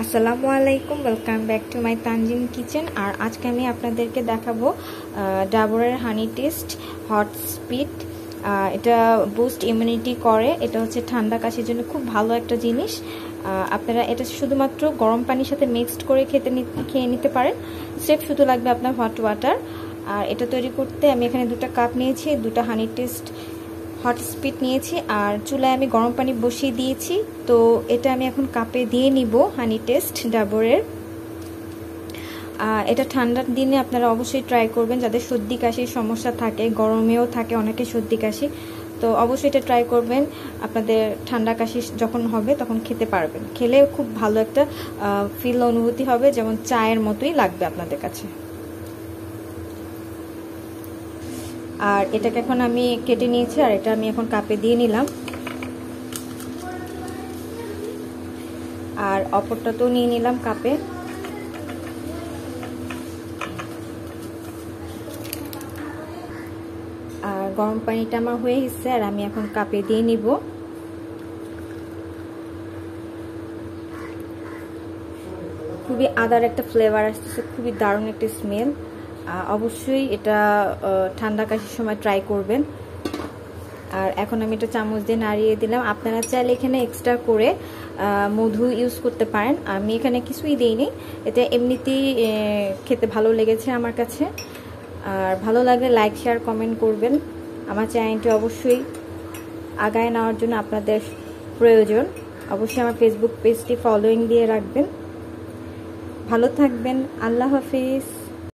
আসসালামু আলাইকুম, welcome back to my Tanzim kitchen. আর আজকে আমি আপনাদেরকে দেখাবো ডাবরের হানি টেস্ট হট স্পিড। এটা বুস্ট ইমিউনিটি করে। এটা হচ্ছে ঠান্ডা কাশির জন্য খুব ভালো একটা জিনিস। আপনারা এটা শুধুমাত্র গরম পানির সাথে মিক্সড করে খেয়ে নিতে পারেন। স্টেপ শুধু লাগবে আপনার হট ওয়াটার। আর এটা তৈরি করতে আমি এখানে 2টা কাপ নিয়েছি, 2টা হানি টেস্ট হট স্পিড নিয়েছি, আর চুলায় আমি গরম পানি বসিয়ে দিয়েছি। তো এটা আমি এখন কাপে দিয়ে নিব হানি টেস্ট ডাবরের। এটা ঠান্ডার দিনে আপনারা অবশ্যই ট্রাই করবেন, যাদের সর্দি কাশির সমস্যা থাকে, গরমেও থাকে অনেকে সর্দি কাশি, তো অবশ্যই এটা ট্রাই করবেন। আপনাদের ঠান্ডা কাশি যখন হবে তখন খেতে পারবেন, খেলে খুব ভালো একটা ফিল অনুভূতি হবে, যেমন চায়ের মতোই লাগবে আপনাদের কাছে। আর এটাকে এখন আমি কেটে নিয়েছি, আর এটা আমি এখন কাপে দিয়ে নিলাম। আর অপরটাতেও নিয়ে নিলাম কাপে। আর গরম পানিটা আমার হয়ে গেছে, আর আমি এখন কাপে দিয়ে নিব। খুবই আদার একটা ফ্লেভার আসতেছে, খুবই দারুণ একটা স্মেল। অবশ্যই এটা ঠান্ডা কাশির সময় ট্রাই করবেন। আর এখন আমি এটা চামচ দিয়ে নাড়িয়ে দিলাম। আপনারা চাইলে এখানে এক্সট্রা করে মধু ইউজ করতে পারেন, আমি এখানে কিছুই দিইনি। এটা এমনিতেই খেতে ভালো লেগেছে আমার কাছে। আর ভালো লাগলে লাইক, শেয়ার, কমেন্ট করবেন। আমার চ্যানেলটি অবশ্যই আগায় নেওয়ার জন্য আপনাদের প্রয়োজন। অবশ্যই আমার ফেসবুক পেজটি ফলোইং দিয়ে রাখবেন। ভালো থাকবেন। আল্লাহ হাফিজ।